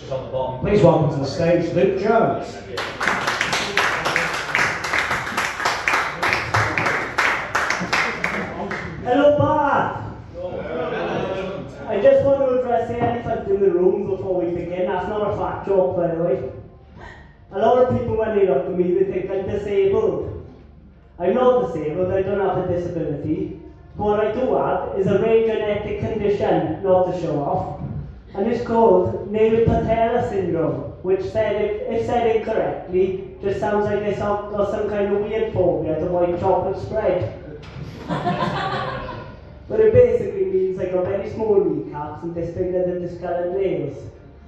Please welcome to the stage Luke Jones. Hello, Bart. I just want to address the elephant in the room before we begin. That's not a fat joke, by the way. A lot of people, when they look at me, they think I'm disabled. I'm not disabled, I don't have a disability. But what I do have is a rare genetic condition, not to show off. And it's called nail patella syndrome, which if said incorrectly, just sounds like I got some kind of weird phobia to white chocolate spread. But it basically means I got very small kneecaps and disfigured and discoloured nails.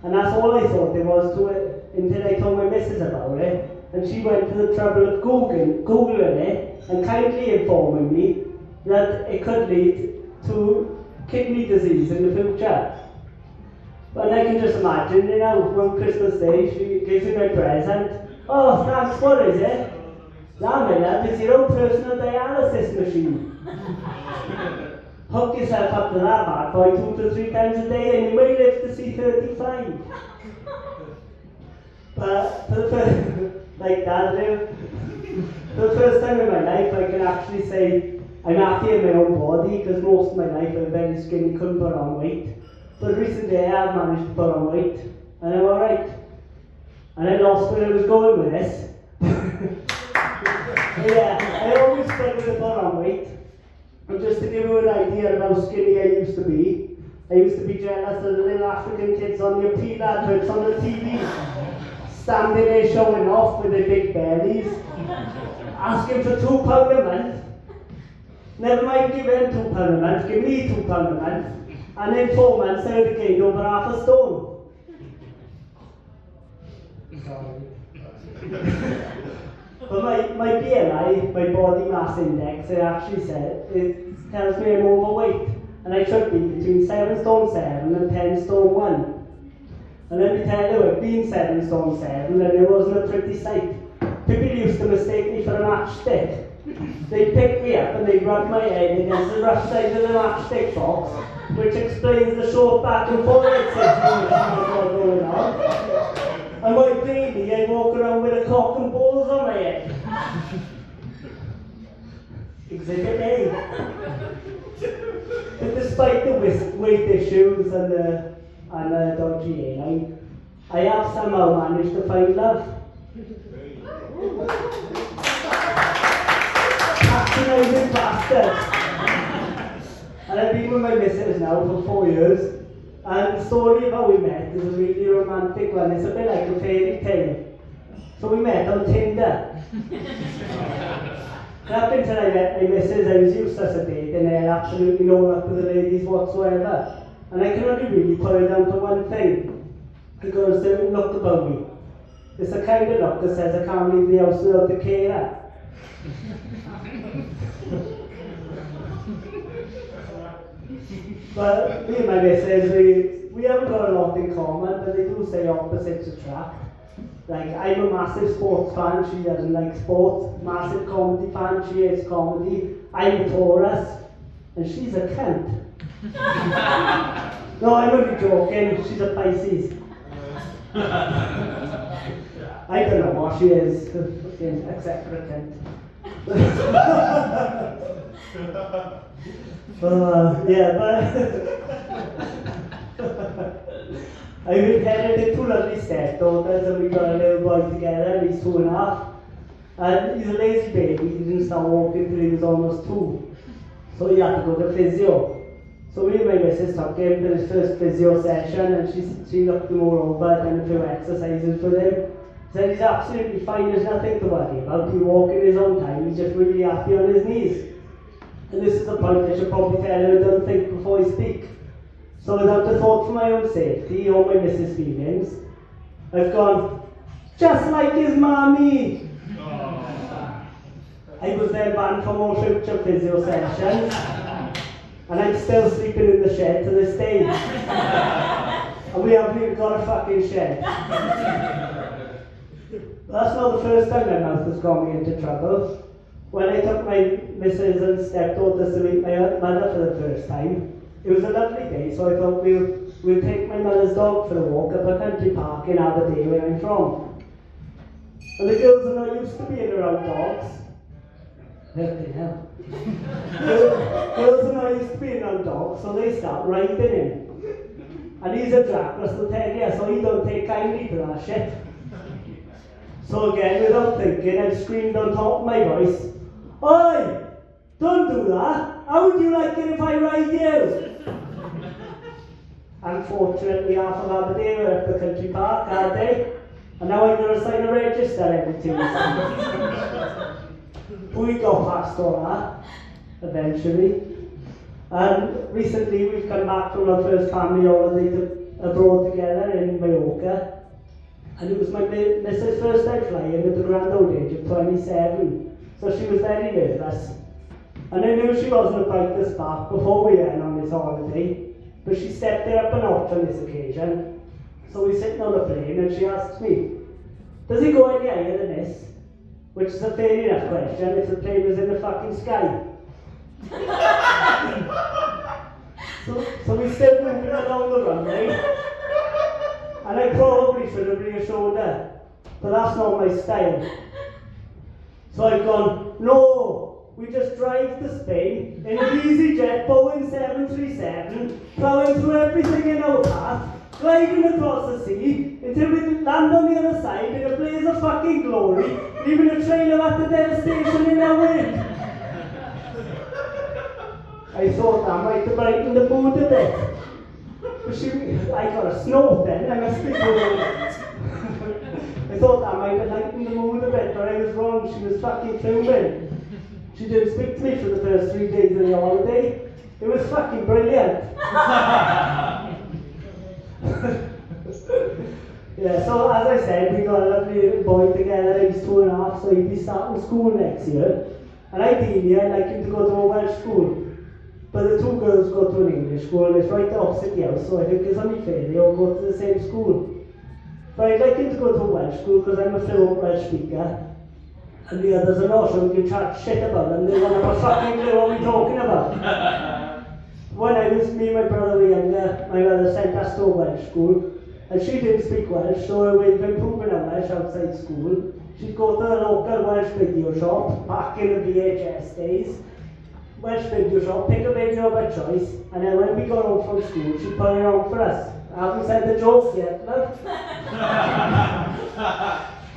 And that's all I thought it was to it until I told my missus about it. And she went to the trouble of Googling it and kindly informing me that it could lead to kidney disease in the future. But I can just imagine, you know, on Christmas Day, she gives me my present. Oh, thanks, what is it? Now, my love, it's your own personal dialysis machine. Hook yourself up to that bad boy 2 to 3 times a day and you may live to see 35. But for the first, like that, for the first time in my life, I can actually say I'm happy in my own body, because most of my life I'm very skinny, couldn't put on weight. But recently I have managed to put on weight, and I'm alright. And I lost where I was going with this. Yeah, I always struggle to put on weight. And just to give you an idea of how skinny I used to be jealous of the little African kids on the appeal adverts on the TV, standing there showing off with their big bellies, asking for £2 a month. Never mind giving them £2 a month, give me £2 a month. And in 4 months I had gained over half a stone. But my BMI, my body mass index, it tells me I'm overweight. And I should be between 7 stone 7 and 10 stone 1. And let me tell you, being 7 stone 7, and it wasn't a pretty sight. People used to mistake me for a matchstick. They'd pick me up and they'd rub my head against the rough side of the matchstick box, which explains the short back and forward situation going on. And my baby, I walk around with a cock and balls on my head. Exhibit A. But despite the weight issues and the dodgy A-line, I have somehow managed to find love. Patronising bastard. And I've been with my missus now for 4 years. And the story of how we met is a really romantic one. It's a bit like a fairy tale. So we met on Tinder. Up until I met my missus, I was useless at dating. I had absolutely no luck with the ladies whatsoever. And I can only really put it down to one thing. Because they don't look about me. It's the kind of look that says I can't leave the house without the carer. But me and my missus, we haven't got a lot in common, but they do say opposites attract. Like, I'm a massive sports fan, she doesn't like sports. Massive comedy fan, she hates comedy. I'm a Taurus, and she's a cunt. No, I'm only joking, she's a Pisces. I don't know what she is, except for a cunt. Yeah, but I've inherited 2 lovely stepdaughters and we got a little boy together, he's 2.5. And he's a lazy baby, he didn't start walking till he was almost 2. So he had to go to physio. So me and my missus took him to his first physio session and she looked him all over, done a few exercises with him. Said he's absolutely fine, there's nothing to worry about, he walks in his own time, he's just really happy on his knees. And this is the point I should probably tell you, don't think before I speak. So without a thought for my own safety or my missus' feelings, I've gone, just like his mommy! I was then banned from all future physio sessions, and I'm still sleeping in the shed to this day. And we haven't even got a fucking shed. That's not the first time my mouth has got me into trouble. When I took my missus and stepdaughters to meet my mother for the first time, it was a lovely day, so I thought we'll we'll take my mother's dog for a walk up a country park in Aberdeen where I'm from. And the girls are not used to being around dogs. Fucking hell. Girls are not used to being around dogs, so they start riding him. And he's a Jack Russell Terrier, so he don't take kindly to that shit. So again, without thinking, I screamed on top of my voice, "Oi! Don't do that! How would you like it if I ride you?" Unfortunately, half of Aberdeen were at the country park, aren't they? And now I'm going to sign a register every Tuesday. We got past all that, eventually. And recently we've come back from our first family holiday abroad together in Mallorca. And it was my missus' first time flying at the grand old age of 27. So she was very nervous. And I knew she wasn't about to spark before we went on this holiday. But she stepped it up a notch on this occasion. So we're sitting on the plane and she asks me, "Does it go any higher than this?" Which is a fair enough question if the plane was in the fucking sky. so we still moving along the runway. And I probably should have reassured her, but that's not my style. So I've gone, "No, we just drive to Spain in an EasyJet Boeing 737, plowing through everything in our path, gliding across the sea until we land on the other side in a blaze of fucking glory, leaving a trail of utter devastation in our wake." I thought that might have brightened the mood a bit. But I got a snort then, I must be good. I thought that might have lightened the mood a bit, but I was wrong, she was fucking fuming. She didn't speak to me for the first 3 days of the holiday. It was fucking brilliant. Yeah, so as I said, we got a lovely little boy together. He's 2.5, so he'll be starting school next year. And ideally, I'd like him to go to a Welsh school. But the two girls go to an English school, and it's right opposite the house, so I think it's only fair they all go to the same school. But I'd like him to go to a Welsh school because I'm a fluent Welsh speaker. And the others are not, so we can chat shit about them. They won't have a fucking clue what we're talking about. When me and my brother were younger, my mother sent us to a Welsh school. And she didn't speak Welsh, so we've been improving our Welsh outside school. She'd go to the local Welsh video shop, back in the VHS days. Welsh video shop, pick a video of her choice, and then when we got home from school, she'd put it on for us. I haven't said the joke yet, love.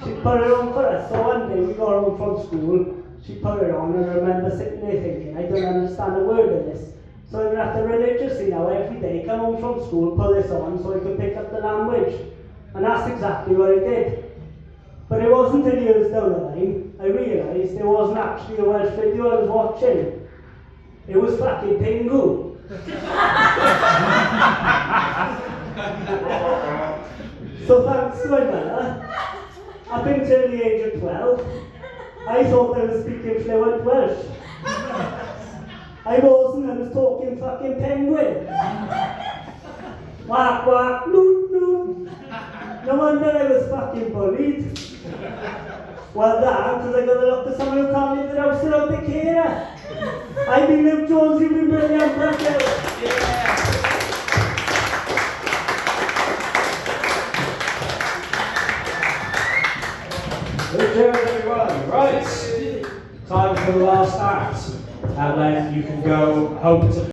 She'd put it on for us. So one day we got home from school, she put it on, and I remember sitting there thinking, I don't understand a word of this. So I'm going to have to religiously now every day come home from school, put this on so I can pick up the language. And that's exactly what I did. But it wasn't until years down the line, I realised it wasn't actually a Welsh video I was watching. It was fucking Pingu. So thanks to my mother, up until the age of 12, I thought I was speaking fluent Welsh. I wasn't, I was talking fucking penguin. Whack whack, noot noot. No wonder I was fucking bullied. Well that, because I got to look to someone who can't leave the house without the carer. I've been Luke Jones, you've been brilliant, thank you. Good job, everyone. Right, time for the last act. And then you can go home to